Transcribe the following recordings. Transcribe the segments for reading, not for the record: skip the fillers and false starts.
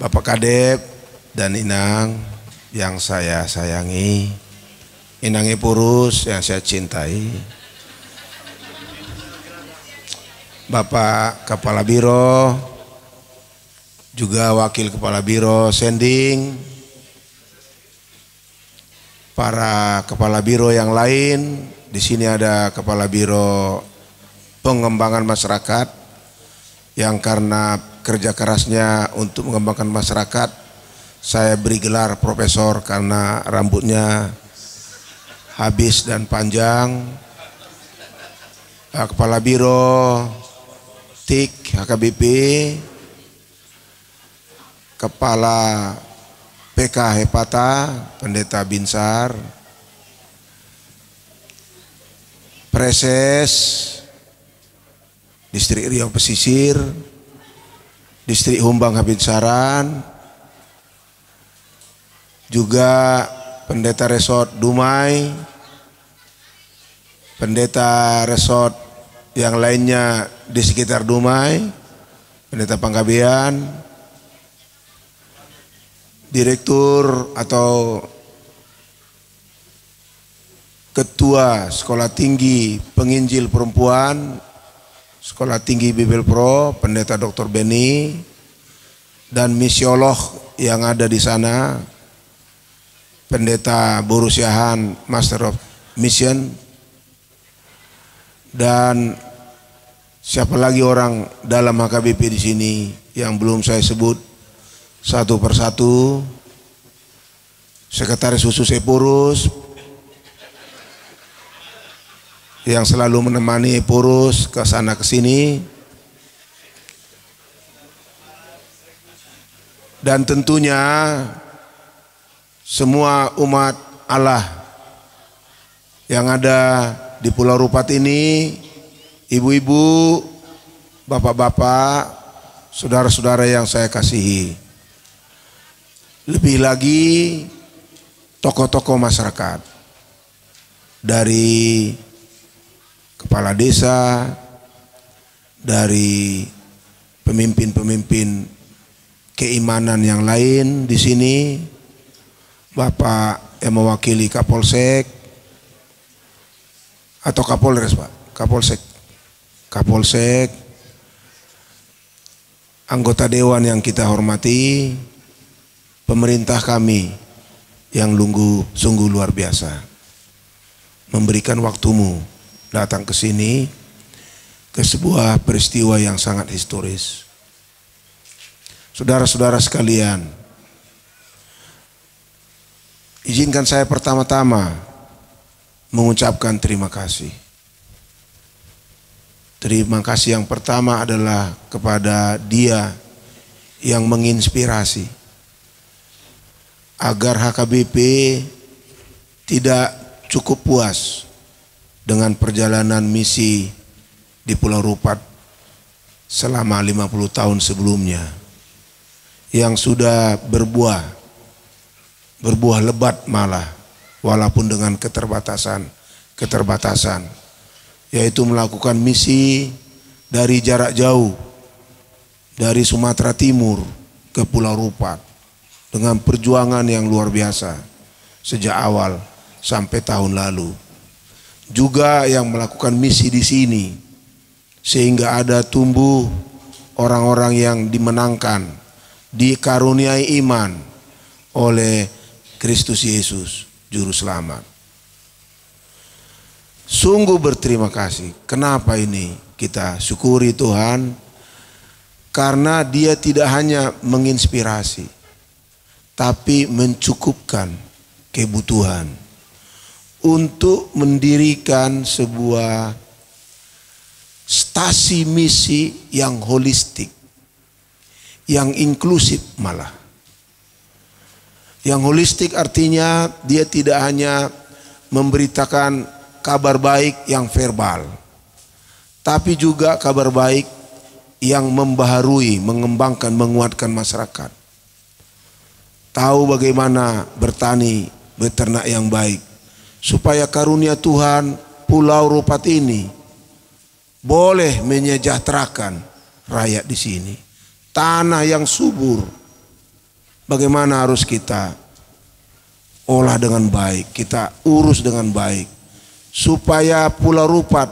Bapak Kadep dan Inang yang saya sayangi, Inangnya Purus yang saya cintai, Bapak Kepala Biro, juga Wakil Kepala Biro Sending, para Kepala Biro yang lain. Di sini ada Kepala Biro Pengembangan Masyarakat yang karena kerja kerasnya untuk mengembangkan masyarakat, saya beri gelar profesor karena rambutnya habis dan panjang. Kepala Biro TIK HKBP, Kepala PK Hepata Pendeta Binsar, Preses Distrik Riau Pesisir, Distrik Humbang Habinsaran, juga Pendeta Resort Dumai, Pendeta Resort yang lainnya di sekitar Dumai, Pendeta Panggabean, Direktur atau Ketua Sekolah Tinggi Penginjil Perempuan Sekolah Tinggi Bibel Pro, Pendeta Dr. Beni, dan misiolog yang ada di sana, Pendeta Boru Syahan, Master of Mission, dan siapa lagi orang dalam HKBP di sini yang belum saya sebut satu persatu. Sekretaris Khusus Epurus yang selalu menemani Purus ke sana ke sini, dan tentunya semua umat Allah yang ada di Pulau Rupat ini, ibu-ibu, bapak-bapak, saudara-saudara yang saya kasihi, lebih lagi tokoh-tokoh masyarakat dari kepala desa, dari pemimpin-pemimpin keimanan yang lain di sini, Bapak yang mewakili Kapolsek atau Kapolres, Pak, Kapolsek, anggota dewan yang kita hormati, pemerintah kami yang sungguh luar biasa memberikan waktumu datang ke sini, ke sebuah peristiwa yang sangat historis. Saudara-saudara sekalian, izinkan saya pertama-tama mengucapkan terima kasih. Terima kasih yang pertama adalah kepada dia yang menginspirasi agar HKBP tidak cukup puas dengan perjalanan misi di Pulau Rupat selama 50 tahun sebelumnya yang sudah berbuah lebat malah, walaupun dengan keterbatasan, yaitu melakukan misi dari jarak jauh, dari Sumatera Timur ke Pulau Rupat dengan perjuangan yang luar biasa sejak awal sampai tahun lalu. Juga yang melakukan misi di sini sehingga ada tumbuh orang-orang yang dimenangkan, dikaruniai iman oleh Kristus Yesus Juru Selamat. Sungguh berterima kasih. Kenapa ini kita syukuri Tuhan? Karena Dia tidak hanya menginspirasi, tapi mencukupkan kebutuhan untuk mendirikan sebuah stasi misi yang holistik, yang inklusif malah. Yang holistik artinya dia tidak hanya memberitakan kabar baik yang verbal, tapi juga kabar baik yang membaharui, mengembangkan, menguatkan masyarakat. Tahu bagaimana bertani, beternak yang baik, supaya karunia Tuhan Pulau Rupat ini boleh menyejahterakan rakyat di sini. Tanah yang subur, bagaimana harus kita olah dengan baik, kita urus dengan baik, supaya Pulau Rupat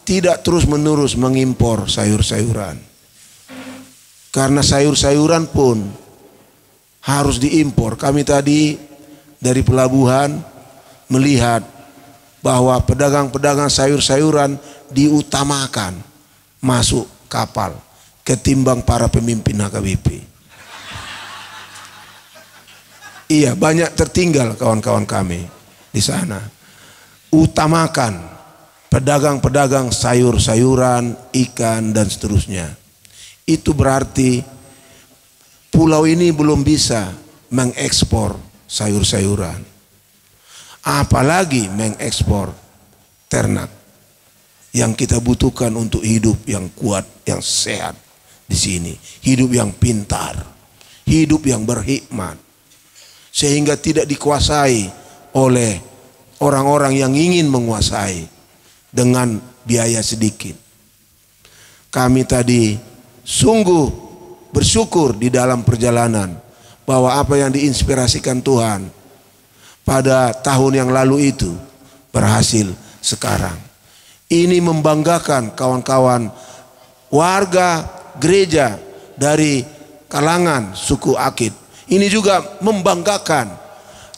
tidak terus-menerus mengimpor sayur-sayuran. Karena sayur-sayuran pun harus diimpor. Kami tadi dari pelabuhan melihat bahwa pedagang-pedagang sayur-sayuran diutamakan masuk kapal ketimbang para pemimpin HKBP. Iya, banyak tertinggal kawan-kawan kami di sana. Utamakan pedagang-pedagang sayur-sayuran, ikan dan seterusnya. Itu berarti pulau ini belum bisa mengekspor sayur-sayuran, apalagi mengekspor ternak yang kita butuhkan untuk hidup yang kuat, yang sehat di sini, hidup yang pintar, hidup yang berhikmat, sehingga tidak dikuasai oleh orang-orang yang ingin menguasai dengan biaya sedikit. Kami tadi sungguh bersyukur di dalam perjalanan bahwa apa yang diinspirasikan Tuhan pada tahun yang lalu itu berhasil sekarang. Ini membanggakan kawan-kawan warga gereja dari kalangan suku Akit. Ini juga membanggakan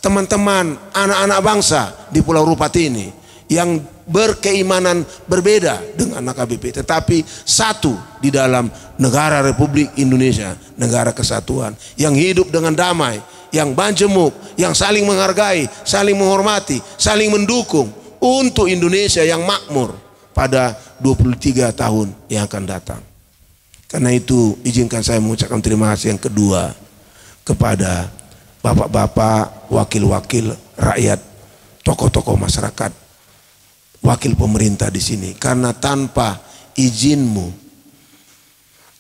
teman-teman anak-anak bangsa di Pulau Rupat ini yang berkeimanan berbeda dengan HKBP, tetapi satu di dalam negara Republik Indonesia, negara kesatuan, yang hidup dengan damai, yang majemuk, yang saling menghargai, saling menghormati, saling mendukung untuk Indonesia yang makmur pada 23 tahun yang akan datang. Karena itu izinkan saya mengucapkan terima kasih yang kedua kepada bapak-bapak, wakil-wakil rakyat, tokoh-tokoh masyarakat, wakil pemerintah di sini. Karena tanpa izinmu,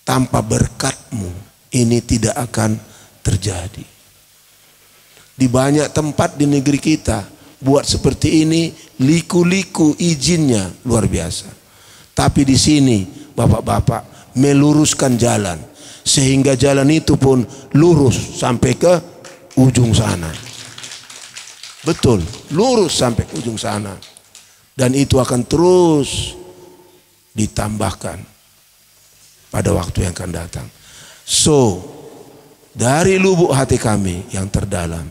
tanpa berkatmu, ini tidak akan terjadi. Di banyak tempat di negeri kita buat seperti ini, liku-liku izinnya luar biasa. Tapi di sini bapak-bapak meluruskan jalan, sehingga jalan itu pun lurus sampai ke ujung sana. Betul, lurus sampai ke ujung sana. Dan itu akan terus ditambahkan pada waktu yang akan datang. So, dari lubuk hati kami yang terdalam,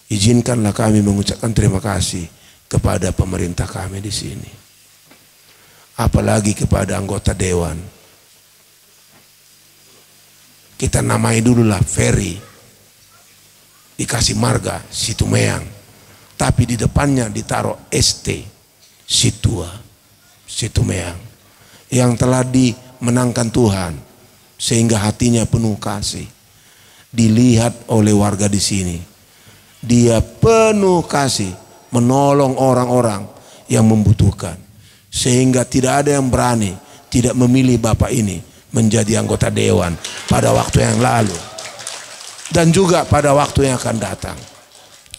izinkanlah kami mengucapkan terima kasih kepada pemerintah kami di sini. Apalagi kepada anggota dewan. Kita namai dululah Ferry, dikasih marga Situmeang, tapi di depannya ditaruh ST Situa, Situmeang, yang telah dimenangkan Tuhan sehingga hatinya penuh kasih. Dilihat oleh warga di sini, dia penuh kasih menolong orang-orang yang membutuhkan, sehingga tidak ada yang berani tidak memilih Bapak ini menjadi anggota dewan pada waktu yang lalu dan juga pada waktu yang akan datang.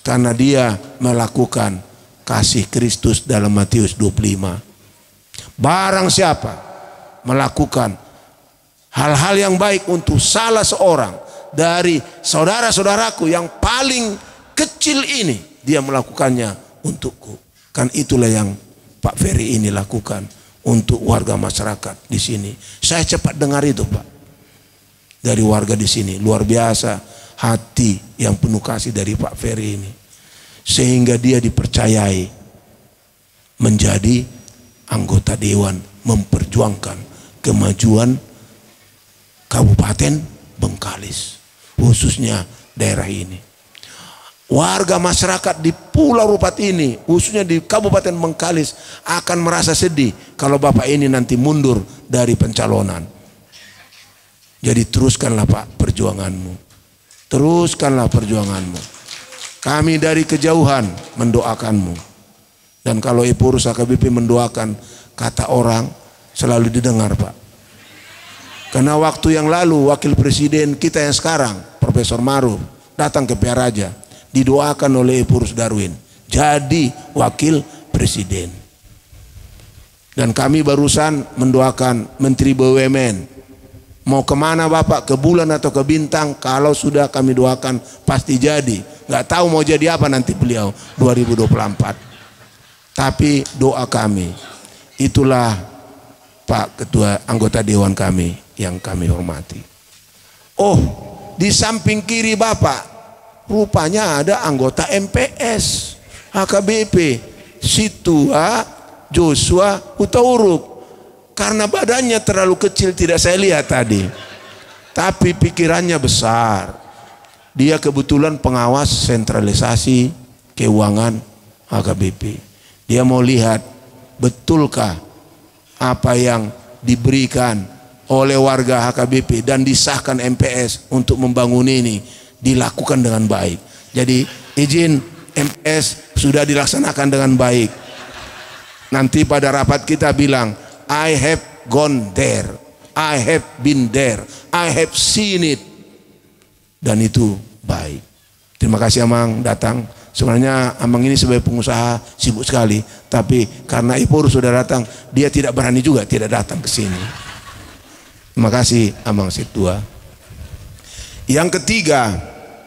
Karena dia melakukan kasih Kristus dalam Matius 25. Barang siapa melakukan hal-hal yang baik untuk salah seorang dari saudara-saudaraku yang paling kecil ini, dia melakukannya untukku. Kan itulah yang Pak Ferry ini lakukan untuk warga masyarakat di sini. Saya cepat dengar itu, Pak, dari warga di sini. Luar biasa hati yang penuh kasih dari Pak Ferry ini, sehingga dia dipercayai menjadi anggota dewan memperjuangkan kemajuan Kabupaten Bengkalis, khususnya daerah ini. Warga masyarakat di Pulau Rupat ini, khususnya di Kabupaten Bengkalis, akan merasa sedih kalau Bapak ini nanti mundur dari pencalonan. Jadi teruskanlah Pak perjuanganmu. Teruskanlah perjuanganmu. Kami dari kejauhan mendoakanmu. Dan kalau Epurus HKBP mendoakan, kata orang selalu didengar, Pak. Karena waktu yang lalu wakil presiden kita yang sekarang, Profesor Maruf, datang ke Piaraja, didoakan oleh Epurus Darwin jadi wakil presiden. Dan kami barusan mendoakan Menteri BUMN Mau kemana Bapak? Ke bulan atau ke bintang? Kalau sudah kami doakan pasti jadi. Nggak tahu mau jadi apa nanti beliau 2024. Tapi doa kami, itulah Pak Ketua anggota Dewan kami yang kami hormati. Oh, di samping kiri Bapak, rupanya ada anggota MPS, HKBP, Situa Joshua Huta Uruk. Karena badannya terlalu kecil tidak saya lihat tadi, tapi pikirannya besar. Dia kebetulan pengawas sentralisasi keuangan HKBP. Dia mau lihat betulkah apa yang diberikan oleh warga HKBP dan disahkan MPS untuk membangun ini dilakukan dengan baik. Jadi izin MPS sudah dilaksanakan dengan baik. Nanti pada rapat kita bilang, I have gone there, I have been there, I have seen it. Dan itu baik. Terima kasih Amang datang. Sebenarnya Amang ini sebagai pengusaha sibuk sekali, tapi karena Ipur sudah datang, dia tidak berani juga tidak datang ke sini. Terima kasih Amang Situa. Yang ketiga,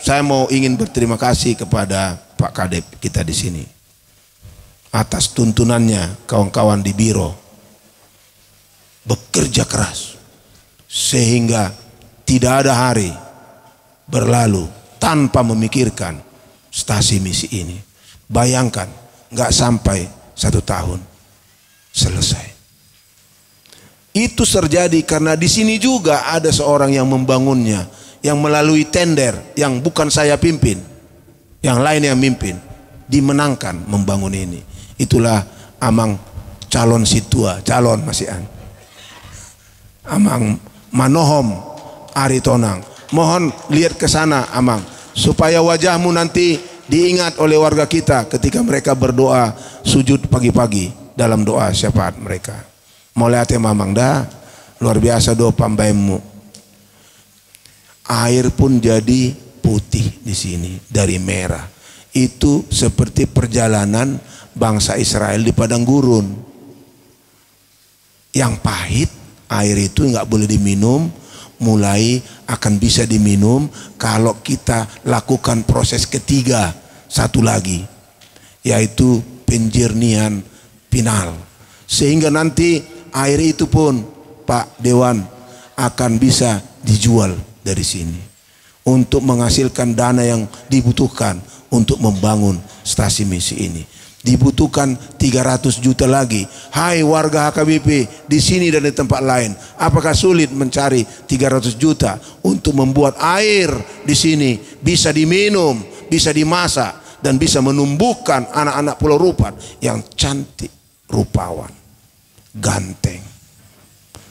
saya mau ingin berterima kasih kepada Pak Kadep kita di sini atas tuntunannya kawan-kawan di biro. Bekerja keras sehingga tidak ada hari berlalu tanpa memikirkan stasi misi ini. Bayangkan nggak sampai 1 tahun selesai. Itu terjadi karena di sini juga ada seorang yang membangunnya, yang melalui tender yang bukan saya pimpin, yang lain yang mimpin, dimenangkan membangun ini. Itulah Amang calon Situa, calon Masian. Amang Manohom Aritonang. Mohon lihat ke sana Amang, supaya wajahmu nanti diingat oleh warga kita ketika mereka berdoa sujud pagi-pagi dalam doa syafaat mereka. Mulai hati Mamang dah luar biasa doa pambaimu. Air pun jadi putih di sini dari merah. Itu seperti perjalanan bangsa Israel di padang gurun. Yang pahit, air itu nggak boleh diminum, mulai akan bisa diminum kalau kita lakukan proses ketiga, satu lagi, yaitu penjernihan final. Sehingga nanti air itu pun Pak Dewan akan bisa dijual dari sini untuk menghasilkan dana yang dibutuhkan untuk membangun stasi misi ini. Dibutuhkan 300 juta lagi. Hai warga HKBP di sini dan di tempat lain, apakah sulit mencari 300 juta untuk membuat air di sini bisa diminum, bisa dimasak, dan bisa menumbuhkan anak-anak Pulau Rupat yang cantik, rupawan, ganteng,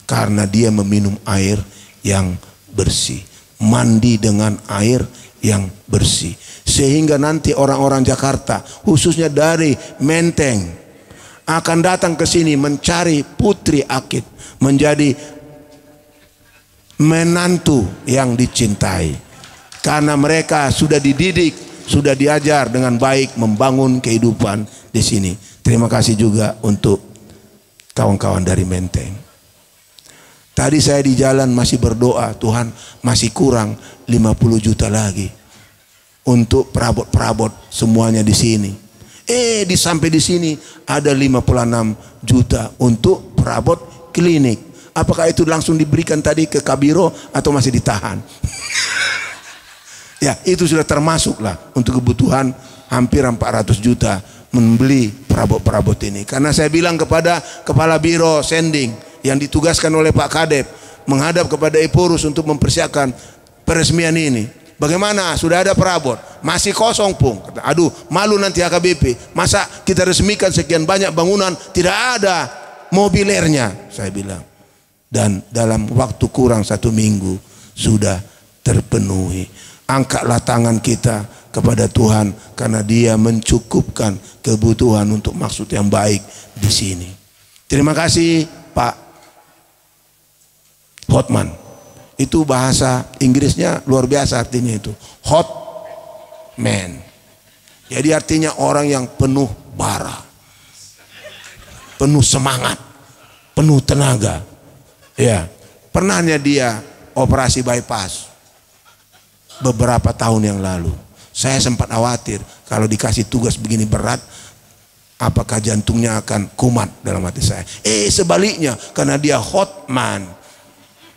karena dia meminum air yang bersih, mandi dengan air yang bersih. Sehingga nanti orang-orang Jakarta, khususnya dari Menteng, akan datang ke sini mencari Putri Akid menjadi menantu yang dicintai, karena mereka sudah dididik, sudah diajar dengan baik membangun kehidupan di sini. Terima kasih juga untuk kawan-kawan dari Menteng. Tadi saya di jalan masih berdoa, Tuhan masih kurang 50 juta lagi untuk perabot-perabot semuanya di sini. Sampai di sini ada 56 juta untuk perabot klinik. Apakah itu langsung diberikan tadi ke Kabiro atau masih ditahan? Ya, itu sudah termasuk lah untuk kebutuhan hampir 400 juta membeli perabot-perabot ini. Karena saya bilang kepada Kepala Biro Sending yang ditugaskan oleh Pak Kadep menghadap kepada Ipurus untuk mempersiapkan peresmian ini. Bagaimana? Sudah ada perabot, masih kosong pun. Aduh, malu nanti HKBP. Masa kita resmikan sekian banyak bangunan tidak ada mobilernya? Saya bilang. Dan dalam waktu kurang 1 minggu sudah terpenuhi. Angkatlah tangan kita kepada Tuhan karena Dia mencukupkan kebutuhan untuk maksud yang baik di sini. Terima kasih Pak Hotman. Itu bahasa Inggrisnya luar biasa artinya itu. Hot man. Jadi artinya orang yang penuh bara, penuh semangat, penuh tenaga. Ya, pernahnya dia operasi bypass beberapa tahun yang lalu. Saya sempat khawatir kalau dikasih tugas begini berat, apakah jantungnya akan kumat dalam hati saya. Sebaliknya, karena dia hot man,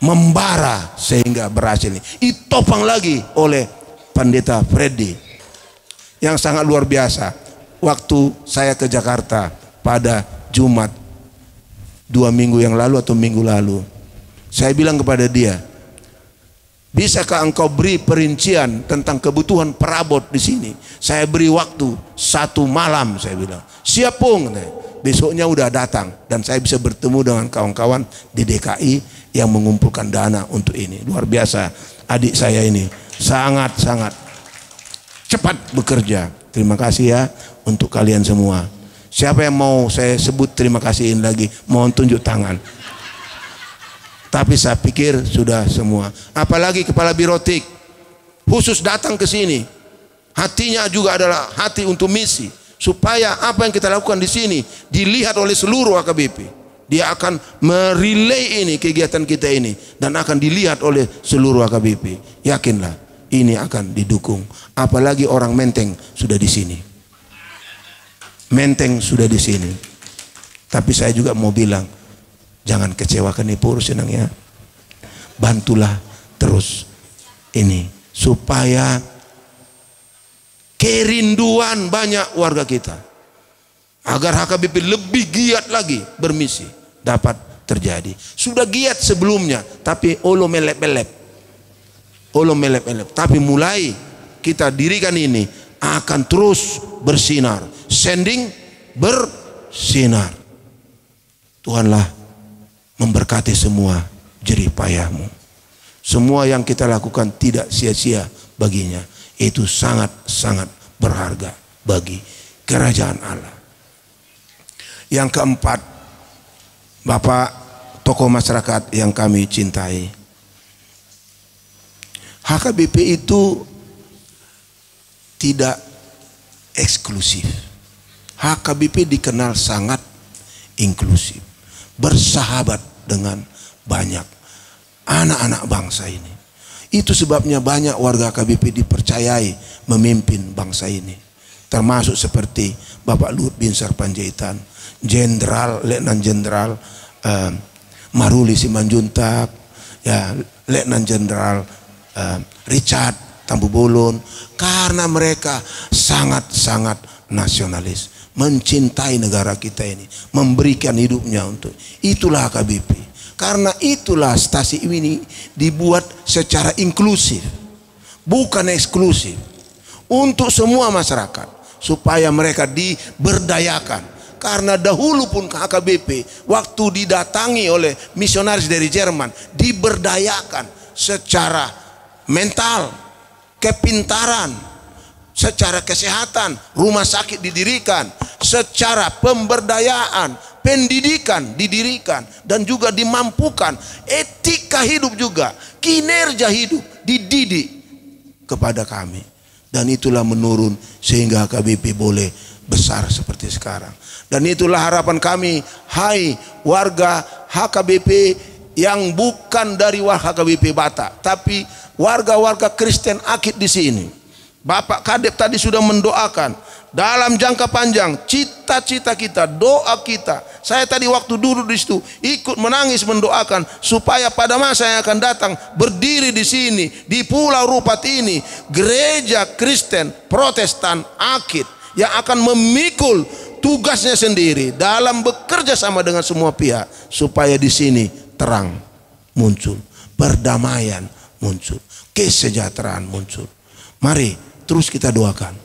membara sehingga berhasil. Ditopang lagi oleh Pendeta Freddy yang sangat luar biasa. Waktu saya ke Jakarta pada Jumat 2 minggu yang lalu atau minggu lalu, saya bilang kepada dia, bisakah engkau beri perincian tentang kebutuhan perabot di sini? Saya beri waktu 1 malam, saya bilang. Siap Pung. Besoknya udah datang dan saya bisa bertemu dengan kawan-kawan di DKI yang mengumpulkan dana untuk ini. Luar biasa, adik saya ini sangat-sangat cepat bekerja. Terima kasih ya untuk kalian semua. Siapa yang mau saya sebut terima kasihin lagi, mohon tunjuk tangan. Tapi saya pikir sudah semua. Apalagi Kepala Birotik khusus datang ke sini. Hatinya juga adalah hati untuk misi, supaya apa yang kita lakukan di sini dilihat oleh seluruh HKBP. Dia akan merelay ini, kegiatan kita ini, dan akan dilihat oleh seluruh HKBP. Yakinlah ini akan didukung. Apalagi orang Menteng sudah di sini. Menteng sudah di sini. Tapi saya juga mau bilang, jangan kecewakan nih Pur Senang ya. Bantulah terus ini supaya kerinduan banyak warga kita agar HKBP lebih giat lagi bermisi dapat terjadi. Sudah giat sebelumnya, tapi olo melep-melep. Tapi mulai kita dirikan ini akan terus bersinar, sending bersinar. Tuhanlah memberkati semua jerih payahmu. Semua yang kita lakukan tidak sia-sia baginya. Itu sangat-sangat berharga bagi kerajaan Allah. Yang keempat, Bapak tokoh masyarakat yang kami cintai, HKBP itu tidak eksklusif. HKBP dikenal sangat inklusif, bersahabat dengan banyak anak-anak bangsa ini. Itu sebabnya banyak warga HKBP dipercayai memimpin bangsa ini, termasuk seperti Bapak Luhut Binsar Panjaitan, Letnan Jenderal Maruli Simanjuntak, ya, Letnan Jenderal Richard Tambubolon, karena mereka sangat-sangat nasionalis, mencintai negara kita ini, memberikan hidupnya untuk. Itulah HKBP. Karena itulah stasi ini dibuat secara inklusif, bukan eksklusif, untuk semua masyarakat, supaya mereka diberdayakan. Karena dahulu pun HKBP waktu didatangi oleh misionaris dari Jerman, diberdayakan secara mental, kepintaran, secara kesehatan, rumah sakit didirikan, secara pemberdayaan, pendidikan didirikan, dan juga dimampukan etika hidup juga, kinerja hidup dididik kepada kami. Dan itulah menurun sehingga HKBP boleh besar seperti sekarang. Dan itulah harapan kami, hai warga HKBP yang bukan dari HKBP Batak, tapi warga-warga Kristen Akit di sini. Bapak Kadep tadi sudah mendoakan dalam jangka panjang cita-cita kita, doa kita. Saya tadi waktu duduk di situ ikut menangis mendoakan supaya pada masa yang akan datang berdiri di sini di Pulau Rupat ini gereja Kristen Protestan Akit yang akan memikul tugasnya sendiri dalam bekerja sama dengan semua pihak supaya di sini terang muncul, perdamaian muncul, kesejahteraan muncul. Mari terus kita doakan.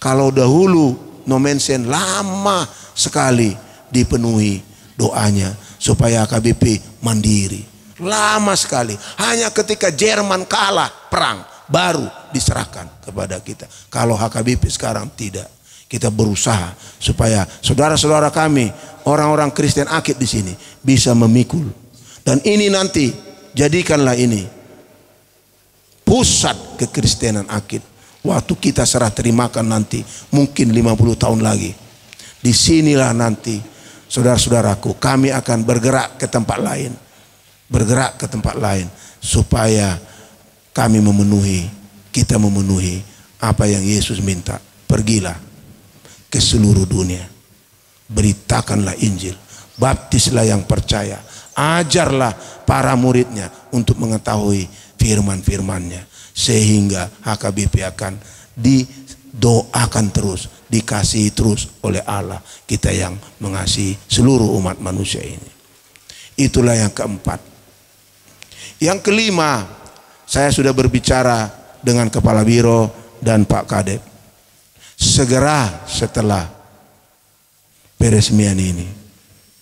Kalau dahulu Nomensen lama sekali dipenuhi doanya supaya HKBP mandiri, lama sekali. Hanya ketika Jerman kalah perang baru diserahkan kepada kita. Kalau HKBP sekarang tidak. Kita berusaha supaya saudara-saudara kami, orang-orang Kristen Akit di sini bisa memikul. Dan ini nanti jadikanlah ini pusat kekristenan Akit. Waktu kita serah terimakan nanti mungkin 50 tahun lagi. Disinilah nanti saudara-saudaraku kami akan bergerak ke tempat lain. bergerak ke tempat lain supaya kita memenuhi apa yang Yesus minta. Pergilah ke seluruh dunia, beritakanlah Injil, baptislah yang percaya, ajarlah para muridnya untuk mengetahui firman-firmannya, sehingga HKBP akan didoakan terus, dikasihi terus oleh Allah, kita yang mengasihi seluruh umat manusia ini. Itulah yang keempat. Yang kelima, saya sudah berbicara dengan Kepala Biro dan Pak Kadep. Segera setelah peresmian ini,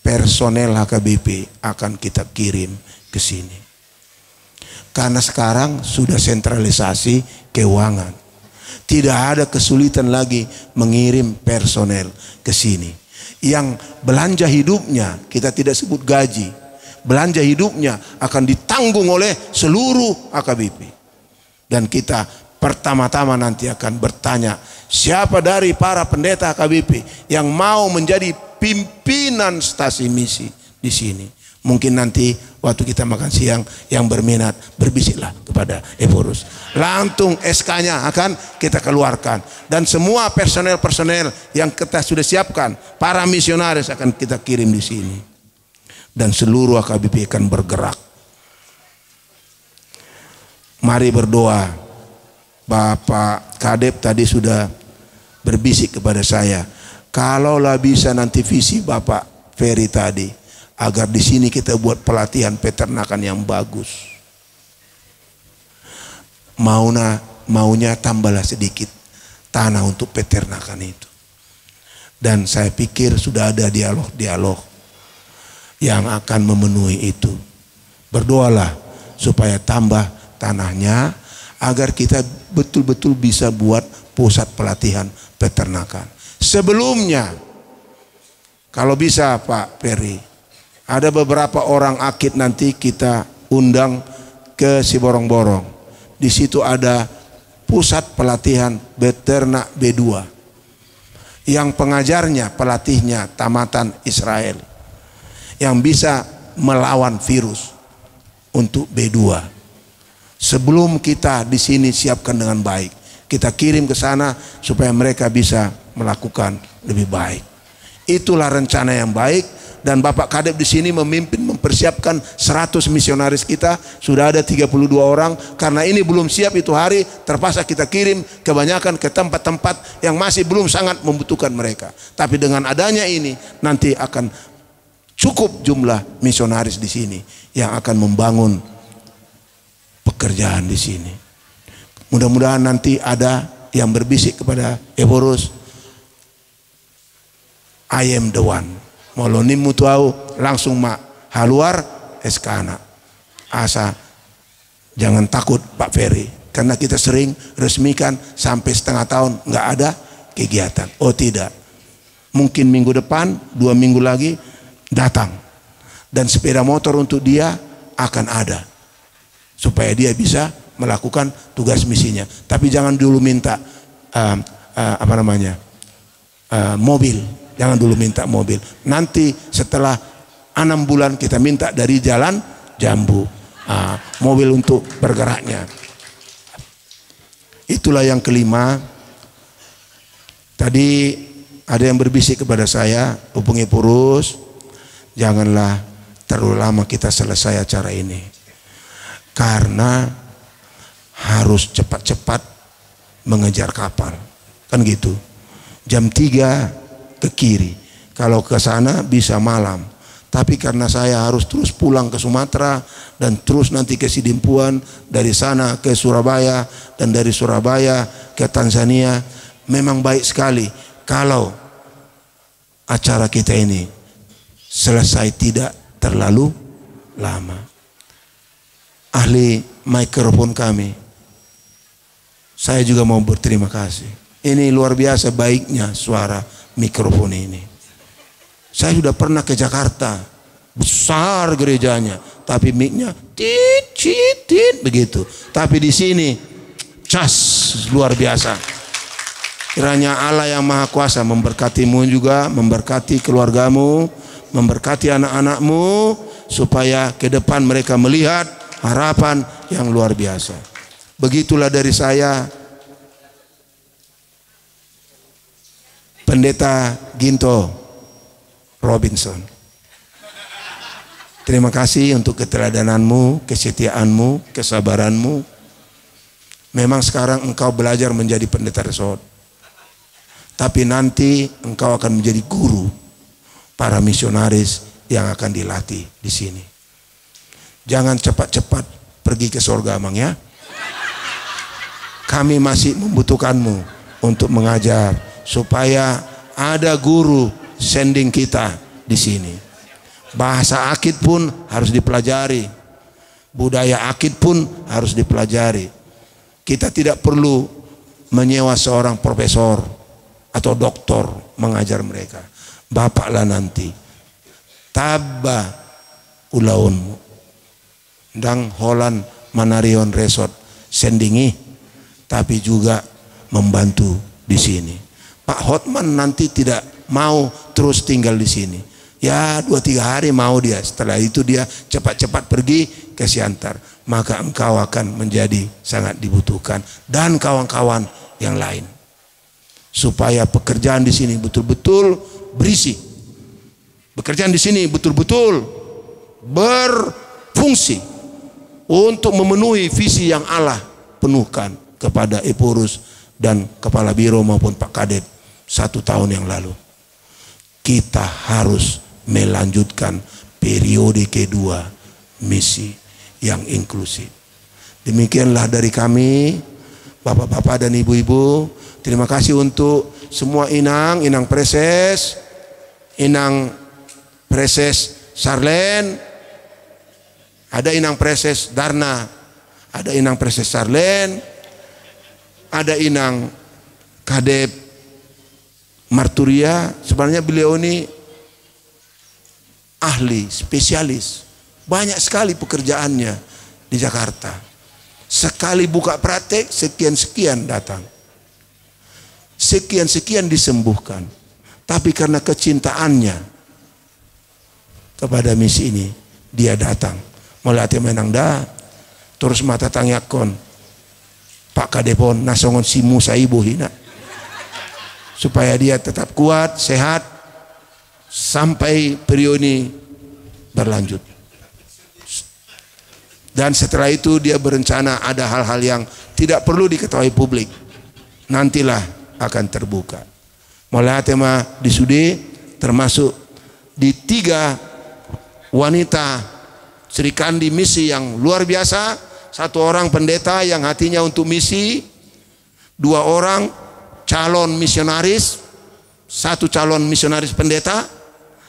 personel HKBP akan kita kirim ke sini. Karena sekarang sudah sentralisasi keuangan. Tidak ada kesulitan lagi mengirim personel ke sini. Yang belanja hidupnya, kita tidak sebut gaji, belanja hidupnya akan ditanggung oleh seluruh HKBP. Dan kita pertama-tama nanti akan bertanya, siapa dari para pendeta HKBP yang mau menjadi pimpinan stasi misi di sini. Mungkin nanti waktu kita makan siang yang berminat berbisiklah kepada Evorus. Langsung SK-nya akan kita keluarkan. Dan semua personel-personel yang kita sudah siapkan, para misionaris akan kita kirim di sini. Dan seluruh HKBP akan bergerak. Mari berdoa. Bapak Kadep tadi sudah berbisik kepada saya. Kalaulah bisa nanti visi Bapak Ferry tadi, agar di sini kita buat pelatihan peternakan yang bagus. Maunya tambahlah sedikit tanah untuk peternakan itu. Dan saya pikir sudah ada dialog-dialog yang akan memenuhi itu. Berdoalah supaya tambah tanahnya, agar kita betul-betul bisa buat pusat pelatihan peternakan. Sebelumnya, kalau bisa Pak Ferry, ada beberapa orang akid nanti kita undang ke Siborong-Borong. Di situ ada pusat pelatihan beternak B2. Yang pengajarnya, pelatihnya tamatan Israel. Yang bisa melawan virus untuk B2. Sebelum kita di sini siapkan dengan baik, kita kirim ke sana supaya mereka bisa melakukan lebih baik. Itulah rencana yang baik. Dan Bapak Kadep di sini memimpin, mempersiapkan 100 misionaris kita. Sudah ada 32 orang. Karena ini belum siap itu hari, terpaksa kita kirim kebanyakan ke tempat-tempat yang masih belum sangat membutuhkan mereka. Tapi dengan adanya ini, nanti akan cukup jumlah misionaris di sini yang akan membangun pekerjaan di sini. Mudah-mudahan nanti ada yang berbisik kepada Evorus, I am the one. Molonim mutuau langsung mak haluar eskana. Asa jangan takut Pak Ferry, karena kita sering resmikan sampai setengah tahun nggak ada kegiatan. Oh tidak, mungkin minggu depan 2 minggu lagi datang, dan sepeda motor untuk dia akan ada supaya dia bisa melakukan tugas misinya. Tapi jangan dulu minta mobil. Jangan dulu minta mobil. Nanti setelah 6 bulan kita minta dari Jalan Jambu mobil untuk bergeraknya. Itulah yang kelima. Tadi ada yang berbisik kepada saya, hubungi Purus, janganlah terlalu lama kita selesai acara ini, karena harus cepat-cepat mengejar kapal. Kan gitu. Jam 3 ke kiri, kalau ke sana bisa malam. Tapi karena saya harus terus pulang ke Sumatera dan terus nanti ke Sidimpuan, dari sana ke Surabaya dan dari Surabaya ke Tanzania, memang baik sekali kalau acara kita ini selesai tidak terlalu lama. Ahli mikrofon kami, saya juga mau berterima kasih. Ini luar biasa baiknya suara mikrofon ini. Saya sudah pernah ke Jakarta, besar gerejanya, tapi mic-nya tit begitu. Tapi di sini cas luar biasa. Kiranya Allah yang Maha Kuasa memberkatimu juga, memberkati keluargamu, memberkati anak-anakmu, supaya ke depan mereka melihat harapan yang luar biasa. Begitulah dari saya, Pendeta Ginto Robinson. Terima kasih untuk keteladananmu, kesetiaanmu, kesabaranmu. Memang sekarang engkau belajar menjadi pendeta resort, tapi nanti engkau akan menjadi guru para misionaris yang akan dilatih di sini. Jangan cepat-cepat pergi ke surga, Mang, ya. Kami masih membutuhkanmu untuk mengajar, supaya ada guru sending kita di sini. Bahasa Akit pun harus dipelajari, budaya Akit pun harus dipelajari. Kita tidak perlu menyewa seorang profesor atau doktor mengajar mereka. Bapaklah nanti taba ulaunmu dang Holland Manarion Resort sendingi, tapi juga membantu di sini. Pak Hotman nanti tidak mau terus tinggal di sini. Ya 2-3 hari mau dia, setelah itu dia cepat-cepat pergi ke Siantar. Maka engkau akan menjadi sangat dibutuhkan, dan kawan-kawan yang lain, supaya pekerjaan di sini betul-betul berisi. Pekerjaan di sini betul-betul berfungsi untuk memenuhi visi yang Allah penuhkan kepada Epurus dan Kepala Biro maupun Pak Kadep 1 tahun yang lalu. Kita harus melanjutkan periode kedua misi yang inklusif. Demikianlah dari kami, bapak-bapak dan ibu-ibu. Terima kasih untuk semua inang preses, inang preses Sarlen, ada inang preses Darna, ada inang preses Sarlen, ada inang Kadep Marturia. Sebenarnya beliau ini ahli, spesialis. Banyak sekali pekerjaannya di Jakarta. Sekali buka praktek, sekian-sekian datang. Sekian-sekian disembuhkan. Tapi karena kecintaannya kepada misi ini, dia datang. Melatih menang dah. Terus mata tangyakon. Pak Kadepon nasongon si Musa ibu hina. Supaya dia tetap kuat, sehat, sampai periode berlanjut. Dan setelah itu dia berencana ada hal-hal yang tidak perlu diketahui publik, nantilah akan terbuka. Mulai tema di Sudi, termasuk di 3 wanita Sri Kandi misi yang luar biasa. 1 orang pendeta yang hatinya untuk misi, 2 orang calon misionaris, 1 calon misionaris pendeta,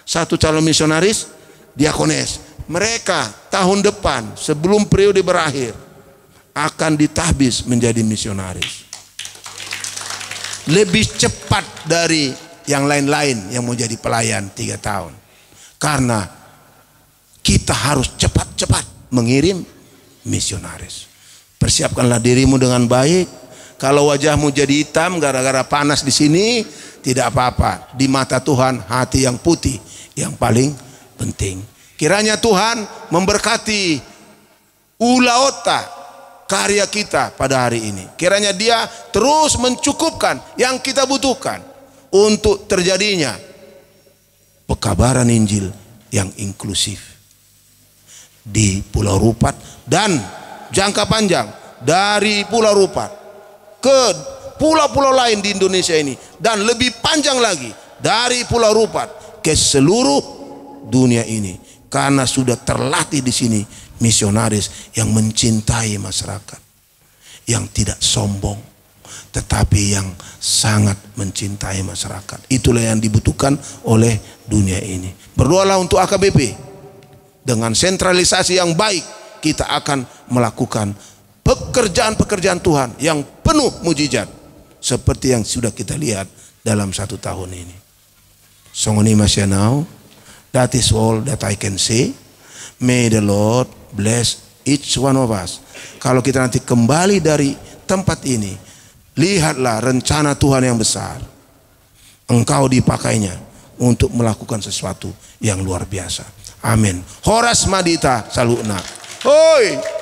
1 calon misionaris diakones. Mereka tahun depan sebelum periode berakhir akan ditahbis menjadi misionaris. Lebih cepat dari yang lain-lain yang mau jadi pelayan 3 tahun. Karena kita harus cepat-cepat mengirim misionaris. Persiapkanlah dirimu dengan baik. Kalau wajahmu jadi hitam gara-gara panas di sini, tidak apa-apa. Di mata Tuhan hati yang putih yang paling penting. Kiranya Tuhan memberkati Ulaota karya kita pada hari ini. Kiranya Dia terus mencukupkan yang kita butuhkan untuk terjadinya pekabaran Injil yang inklusif di Pulau Rupat dan jangka panjang dari Pulau Rupat ke pulau-pulau lain di Indonesia ini, dan lebih panjang lagi dari Pulau Rupat ke seluruh dunia ini. Karena sudah terlatih di sini misionaris yang mencintai masyarakat, yang tidak sombong, tetapi yang sangat mencintai masyarakat. Itulah yang dibutuhkan oleh dunia ini. Berdoalah untuk AKBP. Dengan sentralisasi yang baik, kita akan melakukan pekerjaan-pekerjaan Tuhan yang penuh mujizat, seperti yang sudah kita lihat dalam 1 tahun ini. Songoni masyanau. That is all that I can say. May the Lord bless each one of us. Kalau kita nanti kembali dari tempat ini, lihatlah rencana Tuhan yang besar. Engkau dipakainya untuk melakukan sesuatu yang luar biasa. Amin. Horas Madita saluna. Hoi.